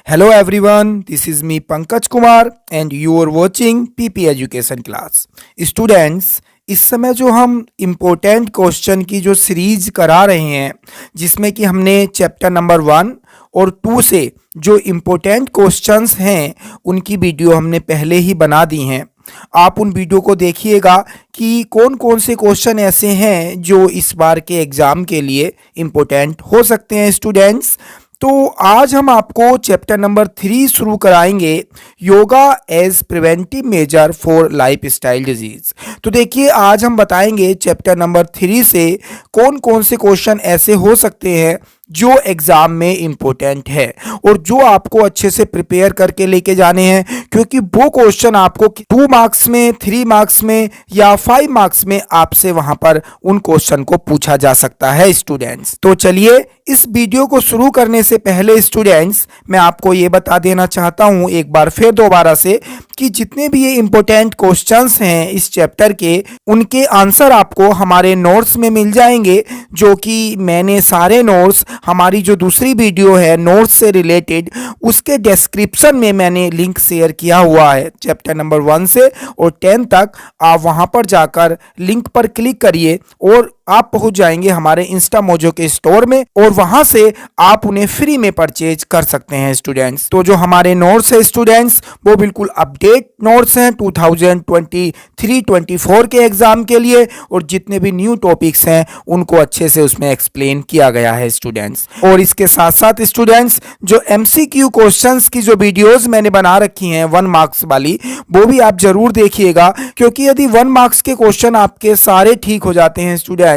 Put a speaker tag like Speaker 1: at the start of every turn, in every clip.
Speaker 1: Hello everyone, this is me Pankaj Kumar and you are watching PP Education Class. Students, इस समय जो हम important question की जो सीरीज करा रहे हैं जिसमें कि हमने चैप्टर नंबर 1 और 2 से जो इम्पोर्टेंट क्वेश्चंस हैं उनकी वीडियो हमने पहले ही बना दी हैं। आप उन वीडियो को देखिएगा कि कौन कौन से क्वेश्चन ऐसे हैं जो इस बार के एग्ज़ाम के लिए इम्पोर्टेंट हो सकते हैं स्टूडेंट्स। तो आज हम आपको चैप्टर नंबर 3 शुरू कराएंगे, yoga as preventive measure for life style disease. तो देखिए आज हम बताएंगे चैप्टर नंबर 3 से कौन कौन से क्वेश्चन ऐसे हो सकते हैं जो एग्ज़ाम में इम्पोर्टेंट है और जो आपको अच्छे से प्रिपेयर करके लेके जाने हैं, क्योंकि वो क्वेश्चन आपको 2 मार्क्स में, 3 मार्क्स में या 5 मार्क्स में आपसे वहां पर उन क्वेश्चन को पूछा जा सकता है स्टूडेंट्स। तो चलिए इस वीडियो को शुरू करने से पहले स्टूडेंट्स मैं आपको ये बता देना चाहता हूँ एक बार फिर दोबारा से कि जितने भी ये इम्पोर्टेंट क्वेश्चंस हैं इस चैप्टर के, उनके आंसर आपको हमारे नोट्स में मिल जाएंगे, जो कि मैंने सारे नोट्स हमारी जो दूसरी वीडियो है नोट्स से रिलेटेड उसके डिस्क्रिप्शन में मैंने लिंक शेयर किया हुआ है। चैप्टर नंबर 1 से और 10 तक आप वहां पर जाकर लिंक पर क्लिक करिए और आप पहुंच जाएंगे हमारे इंस्टा मोजो के स्टोर में और वहां से आप उन्हें फ्री में परचेज कर सकते हैं स्टूडेंट्स। तो जो हमारे नोट्स है स्टूडेंट्स वो बिल्कुल अपडेट नोट्स हैं 2023-24 के एग्जाम के लिए, और जितने भी न्यू टॉपिक्स हैं उनको अच्छे से उसमें एक्सप्लेन किया गया है स्टूडेंट्स। और इसके साथ साथ स्टूडेंट्स जो MCQ क्वेश्चंस की जो वीडियोस मैंने बना रखी हैं 1 मार्क्स वाली, वो भी आप जरूर देखिएगा, क्योंकि यदि 1 मार्क्स के क्वेश्चन आपके सारे ठीक हो जाते हैं स्टूडेंट्स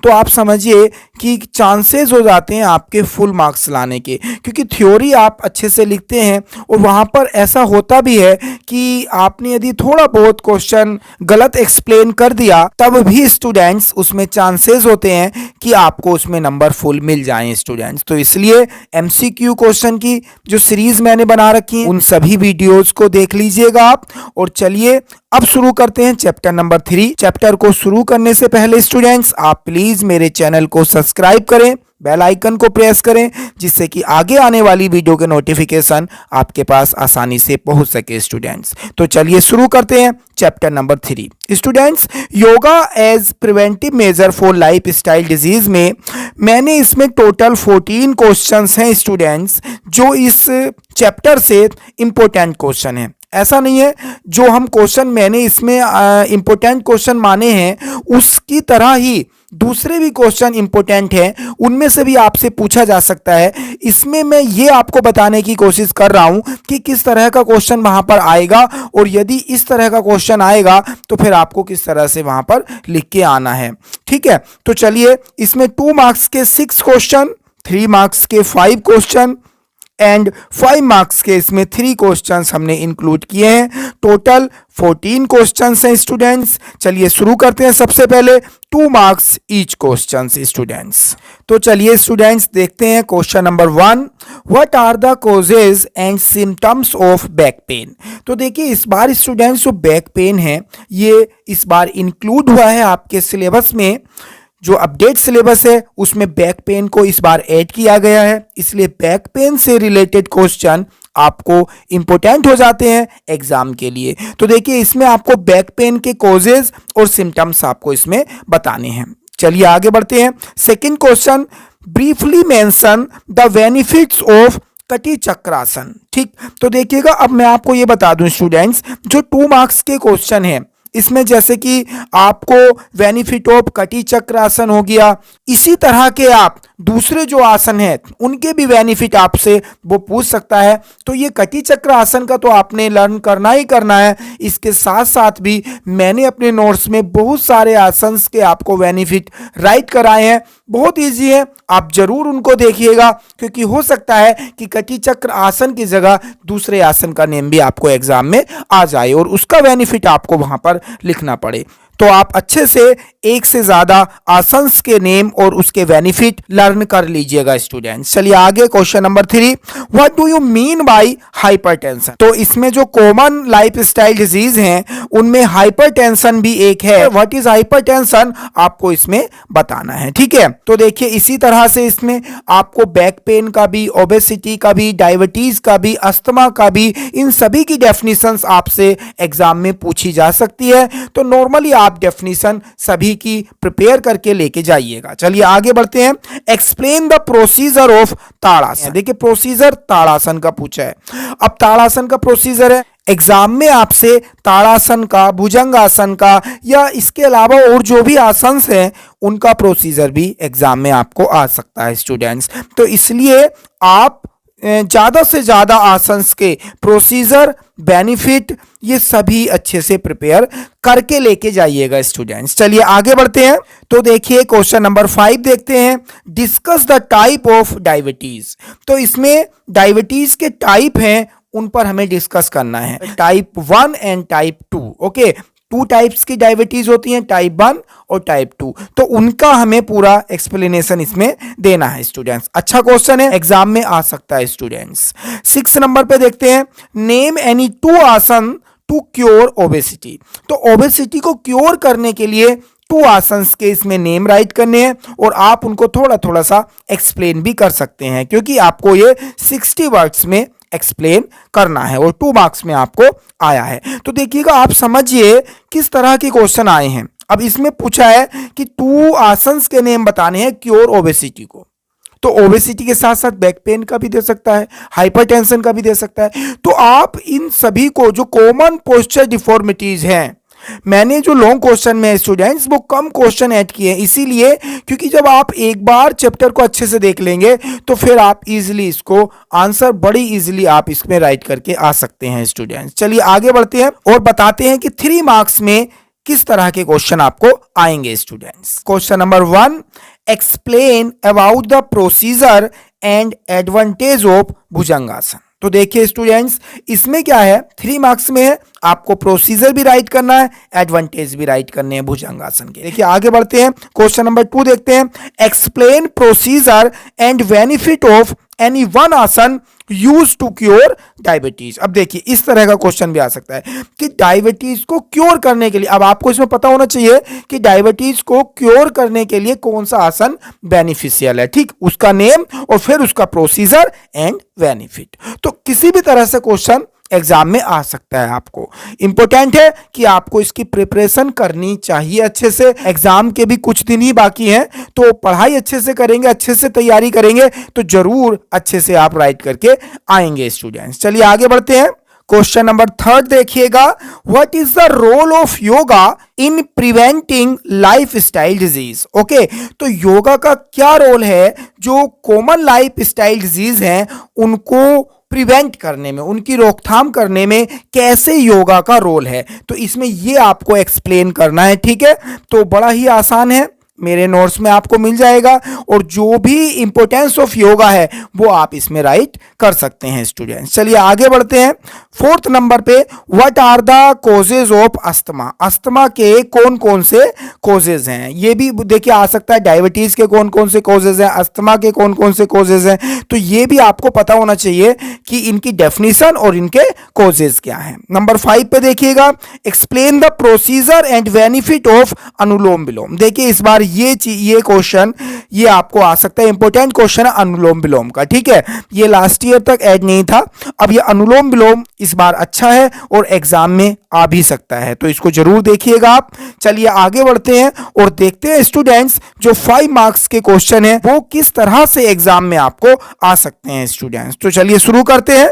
Speaker 1: तो आप समझिए कि चांसेस हो जाते हैं आपके फुल मार्क्स लाने के, क्योंकि थ्योरी आप अच्छे से लिखते हैं और वहां पर ऐसा होता भी है कि आपने यदि थोड़ा बहुत क्वेश्चन गलत एक्सप्लेन कर दिया तब भी स्टूडेंट्स उसमें चांसेस होते हैं कि आपको उसमें नंबर फुल मिल जाएं स्टूडेंट्स। तो इसलिए MCQ क्वेश्चन की जो सीरीज मैंने बना रखी है उन सभी वीडियोस को देख लीजिएगा आप। और चलिए अब शुरू करते हैं चैप्टर नंबर 3। चैप्टर को शुरू करने से पहले स्टूडेंट्स आप प्लीज मेरे चैनल को सब्सक्राइब करें, बेल आइकन को प्रेस करें, जिससे कि आगे आने वाली वीडियो के नोटिफिकेशन आपके पास आसानी से पहुंच सके स्टूडेंट्स। तो चलिए शुरू करते हैं chapter number 3। Students yoga as preventive measure for life style disease में मैंने इसमें टोटल 14 क्वेश्चंस हैं स्टूडेंट्स जो इस चैप्टर से इंपॉर्टेंट क्वेश्चन है। ऐसा नहीं है जो हम क्वेश्चन मैंने इसमें इंपॉर्टेंट क्वेश्चन माने हैं उसकी तरह ही दूसरे भी क्वेश्चन इंपॉर्टेंट हैं, उनमें से भी आपसे पूछा जा सकता है। इसमें मैं ये आपको बताने की कोशिश कर रहा हूं कि किस तरह का क्वेश्चन वहां पर आएगा, और यदि इस तरह का क्वेश्चन आएगा तो फिर आपको किस तरह से वहां पर लिख के आना है। ठीक है, तो चलिए इसमें 2 मार्क्स के 6 क्वेश्चन, 3 मार्क्स के 5 क्वेश्चन एंड 5 मार्क्स के इसमें 3 क्वेश्चंस हमने इंक्लूड किए हैं। टोटल 14 क्वेश्चंस हैं स्टूडेंट्स। चलिए शुरू करते हैं सबसे पहले 2 मार्क्स ईच क्वेश्चंस स्टूडेंट्स। तो चलिए स्टूडेंट्स देखते हैं question number 1, what are the causes and symptoms of back pain. तो देखिए इस बार स्टूडेंट्स जो बैक पेन है ये इस बार इंक्लूड हुआ है आपके सिलेबस में। जो अपडेट सिलेबस है उसमें बैक पेन को इस बार ऐड किया गया है, इसलिए बैक पेन से रिलेटेड क्वेश्चन आपको इंपॉर्टेंट हो जाते हैं एग्जाम के लिए। तो देखिए इसमें आपको बैक पेन के कॉजेज और सिम्टम्स आपको इसमें बताने हैं। चलिए आगे बढ़ते हैं। Second question, briefly mention the benefits of कटी चक्रासन। ठीक, तो देखिएगा अब मैं आपको ये बता दूं स्टूडेंट्स जो 2 मार्क्स के क्वेश्चन है इसमें जैसे कि आपको बेनिफिट ऑफ कटी चक्रासन हो गया, इसी तरह के आप दूसरे जो आसन हैं उनके भी बेनिफिट आपसे वो पूछ सकता है। तो ये कटी चक्र आसन का तो आपने लर्न करना ही करना है। इसके साथ साथ भी मैंने अपने नोट्स में बहुत सारे आसन के आपको बेनिफिट राइट कराए हैं, बहुत इजी है, आप जरूर उनको देखिएगा, क्योंकि हो सकता है कि कटी चक्र आसन की जगह दूसरे आसन का नेम भी आपको एग्जाम में आ जाए और उसका बेनिफिट आपको वहां पर लिखना पड़े। तो आप अच्छे से एक से ज्यादा आसन्स के नेम और उसके बेनिफिट लर्न कर लीजिएगा स्टूडेंट्स। चलिए आगे question number 3, what do you mean by hypertension. तो इसमें जो कॉमन लाइफस्टाइल डिजीज हैं उनमें हाइपरटेंशन भी एक है। व्हाट इज हाइपरटेंशन आपको इसमें बताना है, ठीक है। तो देखिए इसी तरह से इसमें आपको बैक पेन का भी, ओबेसिटी का भी, डायबिटीज का भी, अस्थमा का भी, इन सभी की डेफिनेशंस आपसे एग्जाम में पूछी जा सकती है। तो नॉर्मली आप डेफिनेशन सभी की प्रिपेयर करके लेके जाइएगा। चलिए आगे बढ़ते हैं। एक्सप्लेन द प्रोसीजर ऑफ ताड़ासन। देखिए प्रोसीजर ताड़ासन का पूछा है। अब ताड़ासन का प्रोसीजर है, एग्जाम में आपसे ताड़ासन का, भुजंगासन का या इसके अलावा और जो भी आसन हैं उनका प्रोसीजर भी एग्जाम में आपको आ सकता है स्टूडेंट्स। तो इसलिए आप ज्यादा से ज्यादा आसन्स के प्रोसीजर, बेनिफिट ये सभी अच्छे से प्रिपेयर करके लेके जाइएगा स्टूडेंट्स। चलिए आगे बढ़ते हैं। तो देखिए क्वेश्चन नंबर 5 देखते हैं। Discuss the type of diabetes. तो इसमें डायबिटीज के टाइप हैं उन पर हमें डिस्कस करना है, type 1 and type 2। Okay, 2 types की डायबिटीज होती हैं, टाइप 1 और टाइप 2। तो उनका हमें पूरा एक्सप्लेनेशन इसमें देना है स्टूडेंट्स। अच्छा क्वेश्चन है, एग्जाम में आ सकता है स्टूडेंट्स। 6 नंबर पे देखते हैं। नेम एनी 2 आसन टू क्योर ओबेसिटी। तो ओबेसिटी को क्योर करने के लिए 2 आसन्स के इसमें नेम राइट करने हैं और आप उनको थोड़ा थोड़ा सा एक्सप्लेन भी कर सकते हैं, क्योंकि आपको ये 60 वर्ड्स में एक्सप्लेन करना है और 2 मार्क्स में आपको आया है। तो देखिएगा, आप समझिए किस तरह के क्वेश्चन आए हैं। अब इसमें पूछा है कि 2 आसन्स के नेम बताने हैं क्योर ओबेसिटी को। तो ओबेसिटी के साथ साथ बैक पेन का भी दे सकता है, हाइपरटेंशन का भी दे सकता है। तो आप इन सभी को, जो कॉमन पोस्चर डिफॉर्मिटीज हैं, मैंने जो लॉन्ग क्वेश्चन में स्टूडेंट्स वो कम क्वेश्चन ऐड किए हैं, इसीलिए क्योंकि जब आप एक बार चैप्टर को अच्छे से देख लेंगे तो फिर आप इजीली इसको आंसर बड़ी इजीली आप इसमें राइट करके आ सकते हैं स्टूडेंट्स। चलिए आगे बढ़ते हैं और बताते हैं कि 3 मार्क्स में किस तरह के क्वेश्चन आपको आएंगे students. Question number 1, explain about the procedure and advantage of bhujangasana. तो देखिए स्टूडेंट्स, इसमें क्या है, 3 मार्क्स में है, आपको प्रोसीजर भी राइट करना है, एडवांटेज भी राइट करने हैं भुजंगासन के। देखिए आगे बढ़ते हैं। क्वेश्चन नंबर 2 देखते हैं। Explain procedure and benefit of any one आसन यूज टू क्योर डायबिटीज। अब देखिए इस तरह का क्वेश्चन भी आ सकता है कि डायबिटीज को क्योर करने के लिए, अब आपको इसमें पता होना चाहिए कि डायबिटीज को क्योर करने के लिए कौन सा आसन बेनिफिशियल है, ठीक, उसका नेम और फिर उसका प्रोसीजर एंड बेनिफिट। तो किसी भी तरह से क्वेश्चन एग्जाम में आ सकता है। आपको इंपॉर्टेंट है कि आपको इसकी प्रिपरेशन करनी चाहिए अच्छे से। एग्जाम के भी कुछ दिन ही बाकी हैं, तो पढ़ाई अच्छे से करेंगे, अच्छे से तैयारी करेंगे तो जरूर अच्छे से आप राइट करके आएंगे स्टूडेंट्स। चलिए आगे बढ़ते हैं। क्वेश्चन नंबर 3 देखिएगा। What is the role of yoga in preventing life style disease. Okay, तो योगा का क्या रोल है, जो कॉमन लाइफ स्टाइल डिजीज हैं उनको प्रिवेंट करने में, उनकी रोकथाम करने में कैसे योगा का रोल है, तो इसमें ये आपको एक्सप्लेन करना है, ठीक है। तो बड़ा ही आसान है, मेरे नोट्स में आपको मिल जाएगा और जो भी इंपॉर्टेंस ऑफ योगा है वो आप इसमें राइट कर सकते हैं स्टूडेंट्स। चलिए आगे बढ़ते हैं। 4th नंबर पे, what are the causes of asthma. Asthma के कौन कौन से कॉजेज हैं, ये भी देखिए आ सकता है। डायबिटीज के कौन कौन से कॉजेज हैं, अस्थमा के कौन कौन से कॉजेज हैं, तो ये भी आपको पता होना चाहिए कि इनकी डेफिनेशन और इनके कॉजेज क्या हैं। नंबर 5 पे देखिएगा। Explain the procedure and benefit of anulom vilom. देखिए इस बार ये क्वेश्चन ये आपको आ सकता है, इंपॉर्टेंट क्वेश्चन है अनुलोम विलोम का, ठीक है। ये लास्ट ईयर तक ऐड नहीं था, अब ये अनुलोम विलोम इस बार अच्छा है और एग्जाम में आ भी सकता है, तो इसको जरूर देखिएगा आप। चलिए आगे बढ़ते हैं और देखते हैं स्टूडेंट्स जो 5 मार्क्स के क्वेश्चन है वो किस तरह से एग्जाम में आपको आ सकते हैं स्टूडेंट्स। तो चलिए शुरू करते हैं।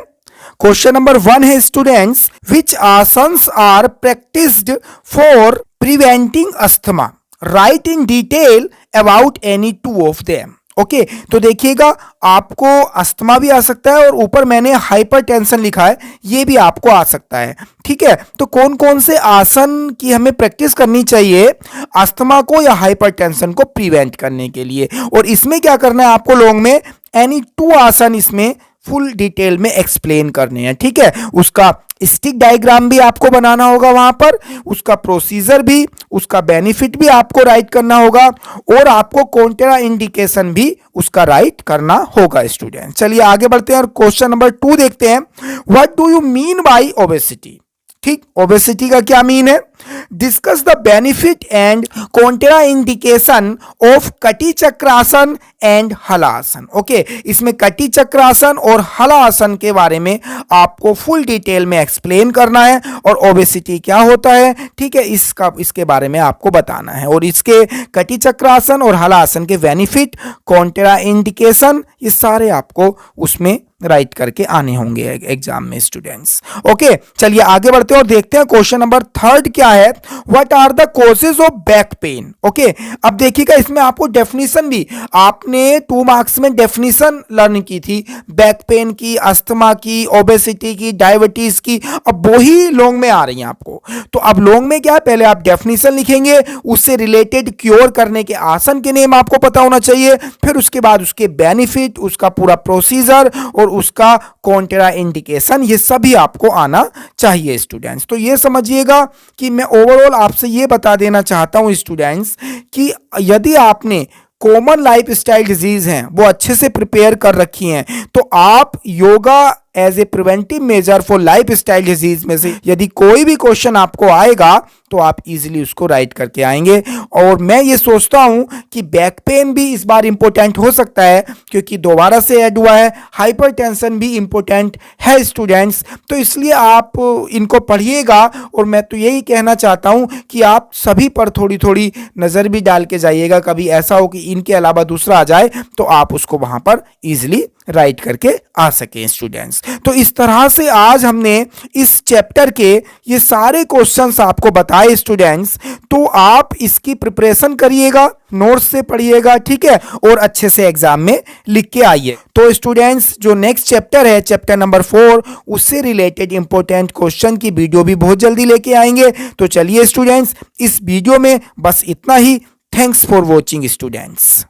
Speaker 1: क्वेश्चन नंबर 1 है students, which asanas are practised for preventing asthma, right in detail about any 2 of them. Okay, तो देखिएगा आपको अस्थमा भी आ सकता है और ऊपर मैंने हाइपरटेंशन लिखा है, ये भी आपको आ सकता है, ठीक है। तो कौन कौन से आसन की हमें प्रैक्टिस करनी चाहिए अस्थमा को या हाइपरटेंशन को प्रिवेंट करने के लिए, और इसमें क्या करना है आपको लॉन्ग में एनी 2 आसन इसमें फुल डिटेल में एक्सप्लेन करने हैं, ठीक है। उसका स्टिक डायग्राम भी आपको बनाना होगा वहां पर, उसका प्रोसीजर भी, उसका बेनिफिट भी आपको राइट करना होगा और आपको कॉन्ट्रा इंडिकेशन भी उसका राइट करना होगा स्टूडेंट। चलिए आगे बढ़ते हैं और क्वेश्चन नंबर 2 देखते हैं। What do you mean by obesity? ठीक, ओबेसिटी का क्या मीन है? Discuss the benefit and Contra indication of कटी चक्रासन एंड हलासन। ओके, इसमें कटी चक्रासन और हलासन के बारे में आपको फुल डिटेल में एक्सप्लेन करना है और ओबेसिटी क्या होता है, ठीक है, इसके बारे में आपको बताना है और इसके कटी चक्रासन और हलासन के बेनिफिट, कॉन्ट्रा इंडिकेशन, ये सारे आपको उसमें राइट करके आने होंगे एग्जाम में स्टूडेंट्स। ओके, चलिए आगे बढ़ते हैं और देखते हैं क्वेश्चन नंबर 3 क्या है। What are the causes of back pain? Okay, अब देखिएगा इसमें आपको डेफिनेशन भी, आपने 2 मार्क्स में डेफिनेशन लर्न की थी बैक पेन की, अस्थमा की, ओबेसिटी की, डायबिटीज की, अब वही लॉन्ग में आ रही है आपको। तो अब लॉन्ग में क्या है, पहले आप डेफिनेशन लिखेंगे, उससे रिलेटेड क्योर करने के आसन के नेम आपको पता होना चाहिए, फिर उसके बाद उसके बेनिफिट, उसका पूरा प्रोसीजर और उसका कॉन्ट्रा इंडिकेशन, ये सभी आपको आना चाहिए स्टूडेंट्स। तो ये समझिएगा कि मैं ओवरऑल आपसे ये बता देना चाहता हूं स्टूडेंट्स कि यदि आपने कॉमन लाइफ स्टाइल डिजीज हैं वो अच्छे से प्रिपेयर कर रखी हैं तो आप yoga as a preventive measure for life style disease में से यदि कोई भी क्वेश्चन आपको आएगा तो आप इजीली उसको राइट करके आएंगे। और मैं ये सोचता हूं कि बैक पेन भी इस बार इंपॉर्टेंट हो सकता है क्योंकि दोबारा से ऐड हुआ है, हाइपरटेंशन भी इंपॉर्टेंट है स्टूडेंट्स, तो इसलिए आप इनको पढ़िएगा। और मैं तो यही कहना चाहता हूं कि आप सभी पर थोड़ी थोड़ी नज़र भी डाल के जाइएगा, कभी ऐसा हो कि इनके अलावा दूसरा आ जाए तो आप उसको वहां पर इजीली राइट करके आ सकें स्टूडेंट्स। तो इस तरह से आज हमने इस चैप्टर के ये सारे क्वेश्चंस आपको बताए स्टूडेंट्स, तो आप इसकी प्रिपरेशन करिएगा, नोट्स से पढ़िएगा, ठीक है, और अच्छे से एग्जाम में लिख के आइए। तो स्टूडेंट्स जो नेक्स्ट चैप्टर है, चैप्टर नंबर 4, उससे रिलेटेड इंपॉर्टेंट क्वेश्चन की वीडियो भी बहुत जल्दी लेके आएंगे। तो चलिए स्टूडेंट्स, इस वीडियो में बस इतना ही। Thanks for watching students.